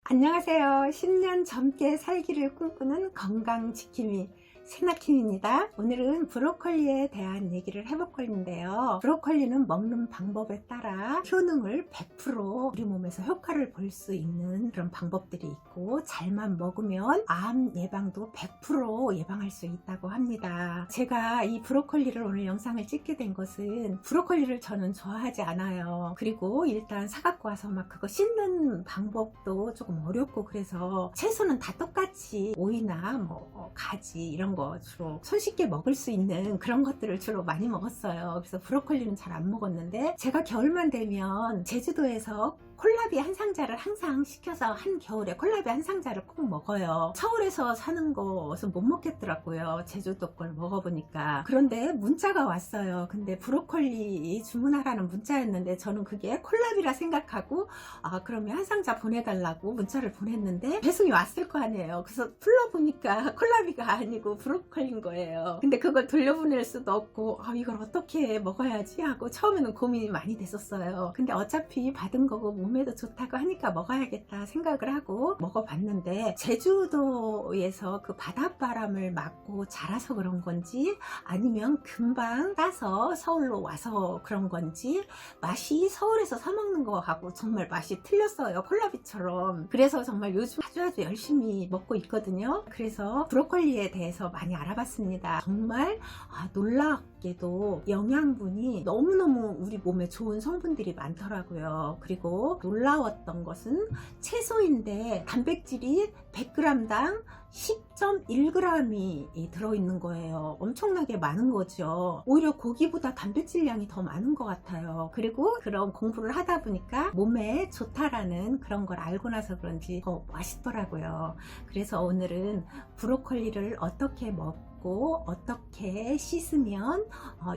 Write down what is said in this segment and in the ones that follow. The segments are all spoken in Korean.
안녕하세요. 10년 젊게 살기를 꿈꾸는 건강지킴이 세나킴입니다. 오늘은 브로콜리에 대한 얘기를 해볼 건데요. 브로콜리는 먹는 방법에 따라 효능을 100% 우리 몸에서 효과를 볼 수 있는 그런 방법들이 있고, 잘만 먹으면 암 예방도 100% 예방할 수 있다고 합니다. 제가 이 브로콜리를 오늘 영상을 찍게 된 것은, 브로콜리를 저는 좋아하지 않아요. 그리고 일단 사갖고 와서 막 그거 씻는 방법도 조금 어렵고, 그래서 채소는 다 똑같이 오이나 뭐 가지 이런 거 주로 손쉽게 먹을 수 있는 그런 것들을 주로 많이 먹었어요. 그래서 브로콜리는 잘 안 먹었는데, 제가 겨울만 되면 제주도에서 콜라비 한 상자를 항상 시켜서 한겨울에 콜라비 한 상자를 꼭 먹어요. 서울에서 사는 것은 못 먹겠더라고요. 제주도 걸 먹어보니까. 그런데 문자가 왔어요. 근데 브로콜리 주문하라는 문자였는데, 저는 그게 콜라비라 생각하고 그러면 한 상자 보내달라고 문자를 보냈는데, 배송이 왔을 거 아니에요. 그래서 불러보니까 콜라비가 아니고 브로콜리인 거예요. 근데 그걸 돌려보낼 수도 없고, 이걸 어떻게 먹어야지 하고 처음에는 고민이 많이 됐었어요. 근데 어차피 받은 거고 몸에도 좋다고 하니까 먹어야겠다 생각을 하고 먹어봤는데, 제주도에서 그 바닷바람을 맞고 자라서 그런 건지, 아니면 금방 따서 서울로 와서 그런 건지, 맛이 서울에서 사 먹는 거하고 정말 맛이 틀렸어요. 콜라비처럼. 그래서 정말 요즘 아주 열심히 먹고 있거든요. 그래서 브로콜리에 대해서 많이 알아봤습니다. 정말 놀랍게도 영양분이 너무너무 우리 몸에 좋은 성분들이 많더라고요. 그리고 놀라웠던 것은, 채소인데 단백질이 100g당 10.1g이 들어있는 거예요. 엄청나게 많은 거죠. 오히려 고기보다 단백질량이 더 많은 것 같아요. 그리고 그런 공부를 하다 보니까 몸에 좋다라는 그런 걸 알고 나서 그런지 더 맛있더라고요. 그래서 오늘은 브로콜리를 어떻게 먹고 어떻게 씻으면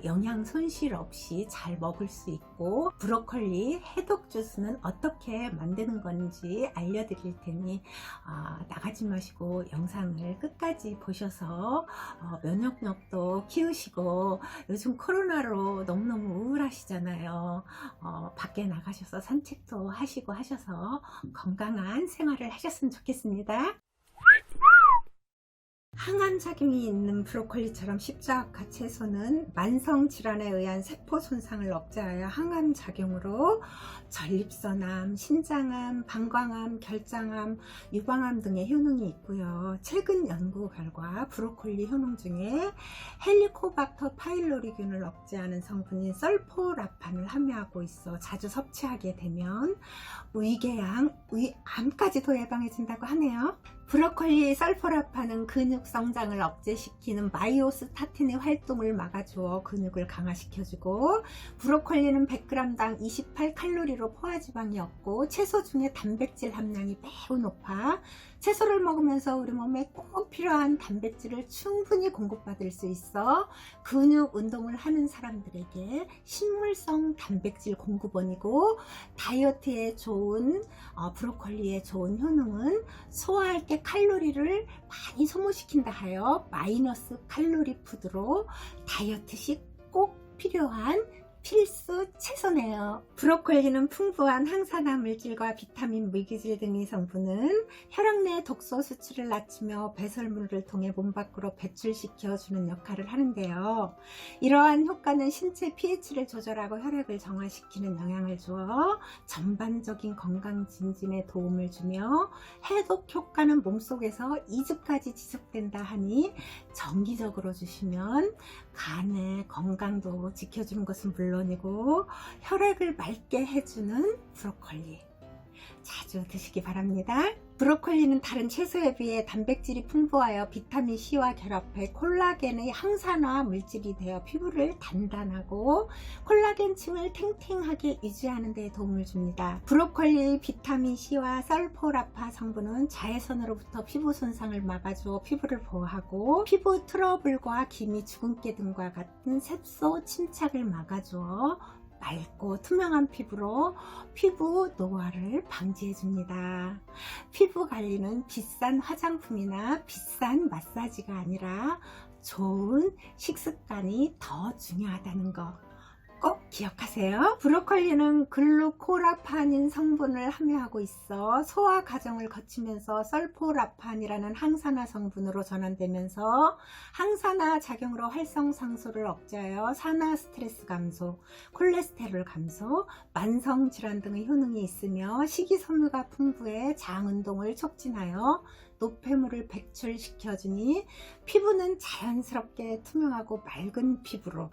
영양 손실 없이 잘 먹을 수 있고, 브로콜리 해독 주스는 어떻게 만드는 건지 알려드릴 테니 나가지 마시고 영상을 끝까지 보셔서 면역력도 키우시고, 요즘 코로나로 너무너무 우울하시잖아요. 밖에 나가셔서 산책도 하시고 하셔서 건강한 생활을 하셨으면 좋겠습니다. 항암작용이 있는 브로콜리처럼 십자가 채소는 만성질환에 의한 세포 손상을 억제하여 항암작용으로 전립선암, 신장암, 방광암, 결장암, 유방암 등의 효능이 있고요. 최근 연구 결과 브로콜리 효능 중에 헬리코박터 파일로리균을 억제하는 성분인 설포라판을 함유하고 있어 자주 섭취하게 되면 위궤양, 위암까지도 예방해준다고 하네요. 브로콜리 설포라판은 근육 성장을 억제시키는 마이오스타틴의 활동을 막아주어 근육을 강화시켜주고, 브로콜리는 100g당 28칼로리로 포화지방이 없고, 채소 중에 단백질 함량이 매우 높아 채소를 먹으면서 우리 몸에 꼭 필요한 단백질을 충분히 공급받을 수 있어 근육 운동을 하는 사람들에게 식물성 단백질 공급원이고, 다이어트에 좋은 브로콜리의 좋은 효능은 소화할 때 칼로리를 많이 소모시킨다 하여 마이너스 칼로리 푸드로 다이어트 시 꼭 필요한 필수 채소네요. 브로콜리는 풍부한 항산화 물질과 비타민, 물기질 등의 성분은 혈액 내 독소 수치를 낮추며 배설물을 통해 몸 밖으로 배출시켜주는 역할을 하는데요. 이러한 효과는 신체 pH를 조절하고 혈액을 정화시키는 영향을 주어 전반적인 건강 증진에 도움을 주며, 해독 효과는 몸속에서 2주까지 지속된다 하니 정기적으로 주시면 간의 건강도 지켜주는 것은 물론이고 혈액을 맑게 해주는 브로콜리 자주 드시기 바랍니다. 브로콜리는 다른 채소에 비해 단백질이 풍부하여 비타민 C와 결합해 콜라겐의 항산화 물질이 되어 피부를 단단하고 콜라겐층을 탱탱하게 유지하는 데 도움을 줍니다. 브로콜리의 비타민 C와 설포라파 성분은 자외선으로부터 피부 손상을 막아주어 피부를 보호하고, 피부 트러블과 기미, 주근깨 등과 같은 색소 침착을 막아주어 맑고 투명한 피부로 피부 노화를 방지해 줍니다. 피부 관리는 비싼 화장품이나 비싼 마사지가 아니라 좋은 식습관이 더 중요하다는 거 꼭 기억하세요. 브로콜리는 글루코라판인 성분을 함유하고 있어 소화 과정을 거치면서 설포라판이라는 항산화 성분으로 전환되면서 항산화 작용으로 활성상소를 억제하여 산화 스트레스 감소, 콜레스테롤 감소, 만성질환 등의 효능이 있으며 식이섬유가 풍부해 장운동을 촉진하여 노폐물을 배출시켜주니 피부는 자연스럽게 투명하고 맑은 피부로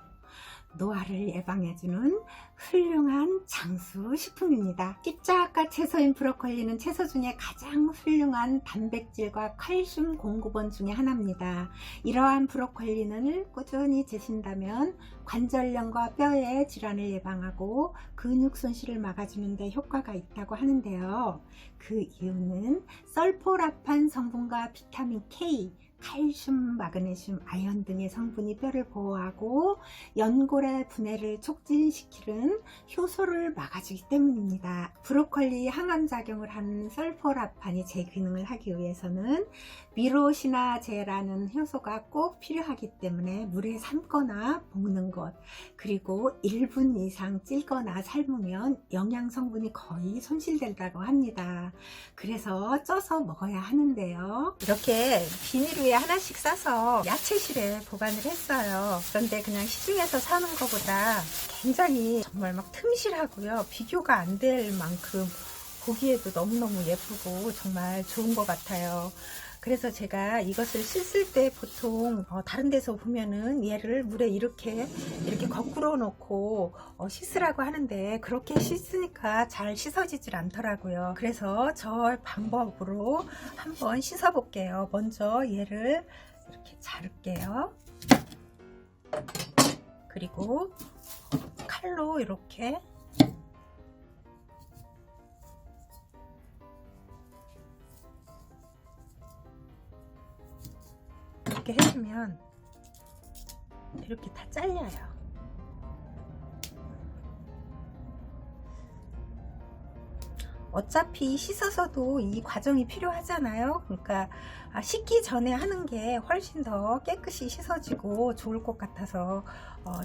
노화를 예방해주는 훌륭한 장수 식품입니다. 십자가 채소인 브로콜리는 채소 중에 가장 훌륭한 단백질과 칼슘 공급원 중에 하나입니다. 이러한 브로콜리를 꾸준히 드신다면 관절염과 뼈의 질환을 예방하고 근육 손실을 막아주는 데 효과가 있다고 하는데요. 그 이유는 설포라판 성분과 비타민 K, 칼슘, 마그네슘, 아연 등의 성분이 뼈를 보호하고 연골의 분해를 촉진시키는 효소를 막아주기 때문입니다. 브로콜리 항암작용을 하는 설포라판이 재기능을 하기 위해서는 미로시나제라는 효소가 꼭 필요하기 때문에 물에 삶거나 볶는 것, 그리고 1분 이상 찔거나 삶으면 영양 성분이 거의 손실된다고 합니다. 그래서 쪄서 먹어야 하는데요. 이렇게 비닐에 하나씩 싸서 야채실에 보관을 했어요. 그런데 그냥 시중에서 사는 것보다 굉장히 정말 막 틈실하고요. 비교가 안 될 만큼 보기에도 너무너무 예쁘고 정말 좋은 것 같아요. 그래서 제가 이것을 씻을 때 보통 다른 데서 보면은 얘를 물에 이렇게 거꾸로 놓고 씻으라고 하는데 그렇게 씻으니까 잘 씻어지질 않더라고요. 그래서 저 방법으로 한번 씻어 볼게요. 먼저 얘를 이렇게 자를게요. 그리고 칼로 이렇게 이렇게 해주면 이렇게 다 잘려요. 어차피 씻어서도 이 과정이 필요하잖아요. 그러니까 씻기 전에 하는 게 훨씬 더 깨끗이 씻어지고 좋을 것 같아서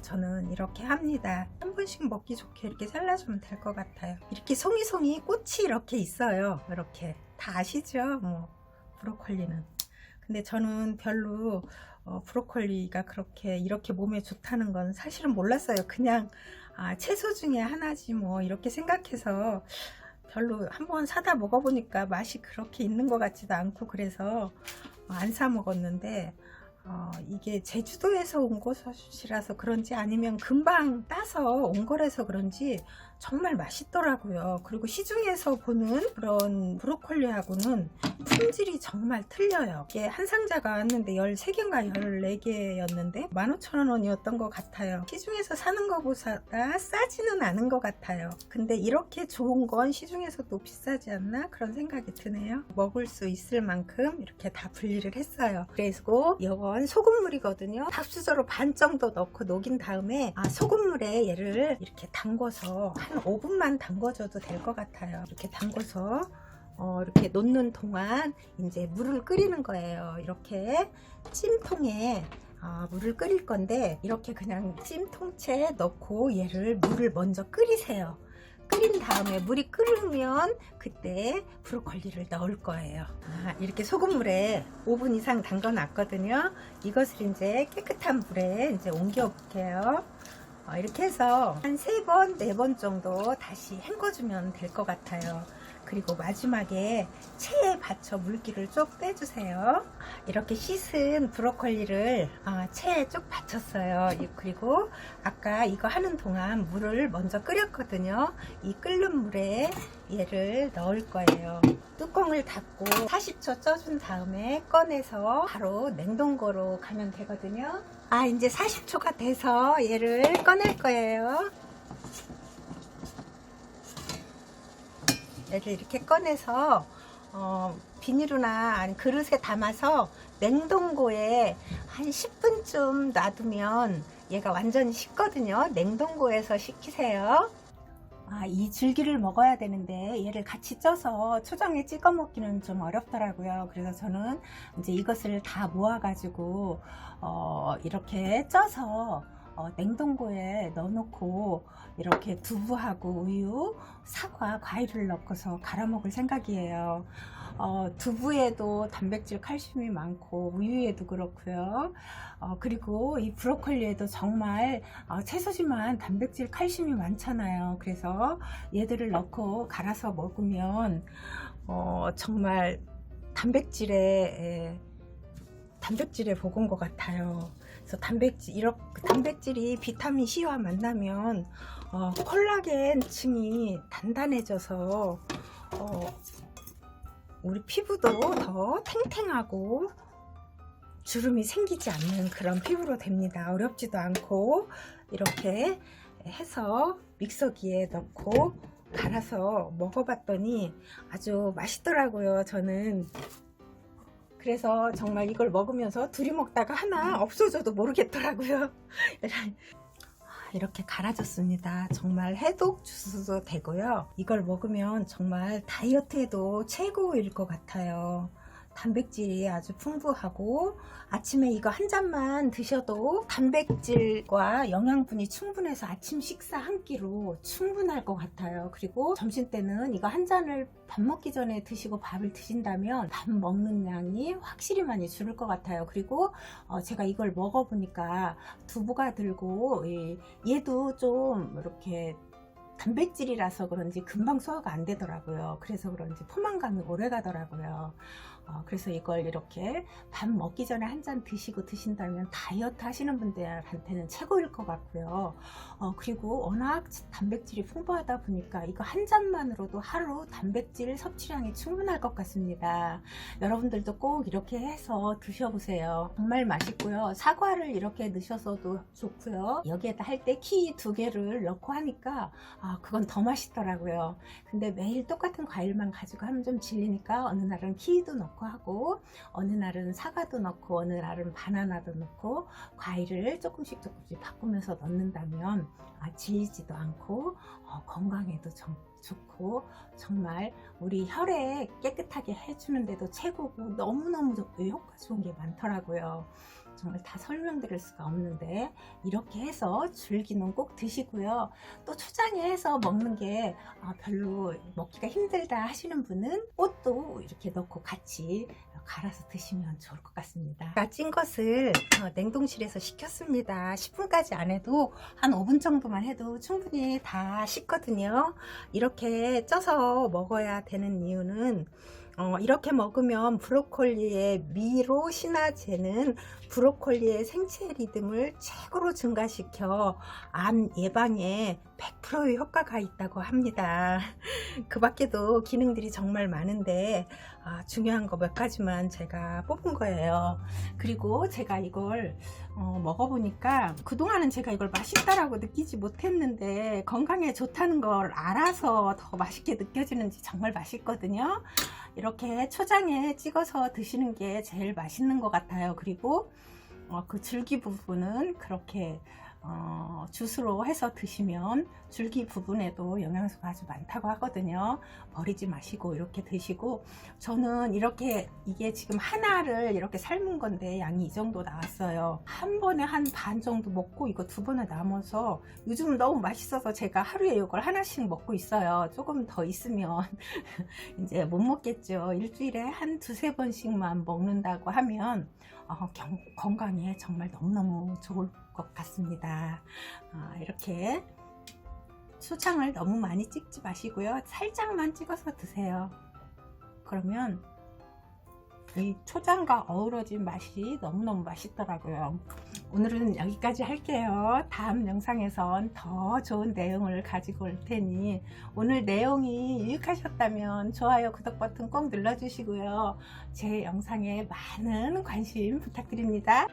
저는 이렇게 합니다. 한 번씩 먹기 좋게 이렇게 잘라주면 될 것 같아요. 이렇게 송이송이 꽃이 이렇게 있어요. 이렇게 다 아시죠? 뭐 브로콜리는. 근데 저는 별로 브로콜리가 이렇게 몸에 좋다는 건 사실은 몰랐어요. 그냥 채소 중에 하나지 뭐 이렇게 생각해서 별로 한번 사다 먹어보니까 맛이 그렇게 있는 것 같지도 않고 그래서 안 사 먹었는데 이게 제주도에서 온 것이라서 그런지 아니면 금방 따서 온 거라서 그런지 정말 맛있더라고요. 그리고 시중에서 보는 그런 브로콜리하고는 품질이 정말 틀려요. 이게 한 상자가 왔는데 13개인가 14개였는데 15,000원이었던 것 같아요. 시중에서 사는 것보다 싸지는 않은 것 같아요. 근데 이렇게 좋은 건 시중에서도 비싸지 않나? 그런 생각이 드네요. 먹을 수 있을 만큼 이렇게 다 분리를 했어요. 그리고 이건 소금물이거든요. 밥수저로 반 정도 넣고 녹인 다음에 소금물에 얘를 이렇게 담궈서 한 5분만 담궈줘도 될 것 같아요. 이렇게 담궈서 이렇게 놓는 동안 이제 물을 끓이는 거예요. 이렇게 찜통에 물을 끓일 건데 이렇게 그냥 찜통채에 넣고 얘를 물을 먼저 끓이세요. 끓인 다음에 물이 끓으면 그때 브로콜리를 넣을 거예요. 이렇게 소금물에 5분 이상 담가 놨거든요. 이것을 이제 깨끗한 물에 이제 옮겨 볼게요. 이렇게 해서 한 3번, 4번 정도 다시 헹궈주면 될 것 같아요. 그리고 마지막에 체에 받쳐 물기를 쭉 빼주세요. 이렇게 씻은 브로콜리를 체에 쭉 받쳤어요. 그리고 아까 이거 하는 동안 물을 먼저 끓였거든요. 이 끓는 물에 얘를 넣을 거예요. 뚜껑을 닫고 40초 쪄준 다음에 꺼내서 바로 냉동고로 가면 되거든요. 이제 40초가 돼서 얘를 꺼낼 거예요. 얘를 이렇게 꺼내서 비닐이나 아니 그릇에 담아서 냉동고에 한 10분쯤 놔두면 얘가 완전히 식거든요. 냉동고에서 식히세요. 이 줄기를 먹어야 되는데 얘를 같이 쪄서 초장에 찍어 먹기는 좀 어렵더라고요. 그래서 저는 이제 이것을 다 모아 가지고 이렇게 쪄서 냉동고에 넣어놓고 이렇게 두부하고 우유, 사과, 과일을 넣고서 갈아 먹을 생각이에요. 두부에도 단백질, 칼슘이 많고 우유에도 그렇고요. 그리고 이 브로콜리에도 정말 채소지만 단백질, 칼슘이 많잖아요. 그래서 얘들을 넣고 갈아서 먹으면 정말 단백질의 복인 것 같아요. 그래서 단백질이 비타민 C와 만나면 콜라겐층이 단단해져서 우리 피부도 더 탱탱하고 주름이 생기지 않는 그런 피부로 됩니다. 어렵지도 않고 이렇게 해서 믹서기에 넣고 갈아서 먹어봤더니 아주 맛있더라고요. 저는 그래서 정말 이걸 먹으면서 둘이 먹다가 하나 없어져도 모르겠더라고요. 이렇게 갈아줬습니다. 정말 해독 주스도 되고요. 이걸 먹으면 정말 다이어트에도 최고일 것 같아요. 단백질이 아주 풍부하고 아침에 이거 한 잔만 드셔도 단백질과 영양분이 충분해서 아침 식사 한 끼로 충분할 것 같아요. 그리고 점심 때는 이거 한 잔을 밥 먹기 전에 드시고 밥을 드신다면 밥 먹는 양이 확실히 많이 줄을 것 같아요. 그리고 제가 이걸 먹어보니까 두부가 들고 얘도 좀 이렇게 단백질이라서 그런지 금방 소화가 안 되더라고요. 그래서 그런지 포만감이 오래 가더라고요. 그래서 이걸 이렇게 밥 먹기 전에 한 잔 드시고 드신다면 다이어트 하시는 분들한테는 최고일 것 같고요. 그리고 워낙 단백질이 풍부하다 보니까 이거 한 잔만으로도 하루 단백질 섭취량이 충분할 것 같습니다. 여러분들도 꼭 이렇게 해서 드셔보세요. 정말 맛있고요. 사과를 이렇게 넣으셔서도 좋고요. 여기에다 할 때 키 2개를 넣고 하니까 그건 더 맛있더라고요. 근데 매일 똑같은 과일만 가지고 하면 좀 질리니까 어느 날은 키위도 넣고 하고 어느 날은 사과도 넣고 어느 날은 바나나도 넣고 과일을 조금씩 바꾸면서 넣는다면 질리지도 않고 건강에도 좋고 정말 우리 혈액 깨끗하게 해주는데도 최고고 너무너무 효과 좋은 게 많더라고요. 정말 다 설명드릴 수가 없는데 이렇게 해서 줄기는 꼭 드시고요. 또 초장에 해서 먹는 게 별로 먹기가 힘들다 하시는 분은 꽃도 이렇게 넣고 같이 갈아서 드시면 좋을 것 같습니다. 찐 것을 냉동실에서 식혔습니다. 10분까지 안 해도 한 5분 정도만 해도 충분히 다 식거든요. 이렇게 쪄서 먹어야 되는 이유는 이렇게 먹으면 브로콜리의 미로시나제는 브로콜리의 생체 리듬을 최고로 증가시켜 암 예방에 100%의 효과가 있다고 합니다. 그 밖에도 기능들이 정말 많은데 중요한 거 몇 가지만 제가 뽑은 거예요. 그리고 제가 이걸 먹어보니까 그동안은 제가 이걸 맛있다라고 느끼지 못했는데 건강에 좋다는 걸 알아서 더 맛있게 느껴지는지 정말 맛있거든요. 이렇게 초장에 찍어서 드시는 게 제일 맛있는 것 같아요. 그리고 그 줄기 부분은 그렇게 주스로 해서 드시면 줄기 부분에도 영양소가 아주 많다고 하거든요. 버리지 마시고 이렇게 드시고, 저는 이렇게 이게 지금 하나를 이렇게 삶은 건데 양이 이 정도 나왔어요. 한 번에 한 반 정도 먹고 이거 2번에 남아서 요즘 너무 맛있어서 제가 하루에 이걸 하나씩 먹고 있어요. 조금 더 있으면 이제 못 먹겠죠. 일주일에 한 2~3번씩만 먹는다고 하면 건강에 정말 너무너무 좋을 것 같습니다. 이렇게 초장을 너무 많이 찍지 마시고요. 살짝만 찍어서 드세요. 그러면 이 초장과 어우러진 맛이 너무너무 맛있더라고요. 오늘은 여기까지 할게요. 다음 영상에선 더 좋은 내용을 가지고 올 테니 오늘 내용이 유익하셨다면 좋아요, 구독 버튼 꼭 눌러주시고요. 제 영상에 많은 관심 부탁드립니다.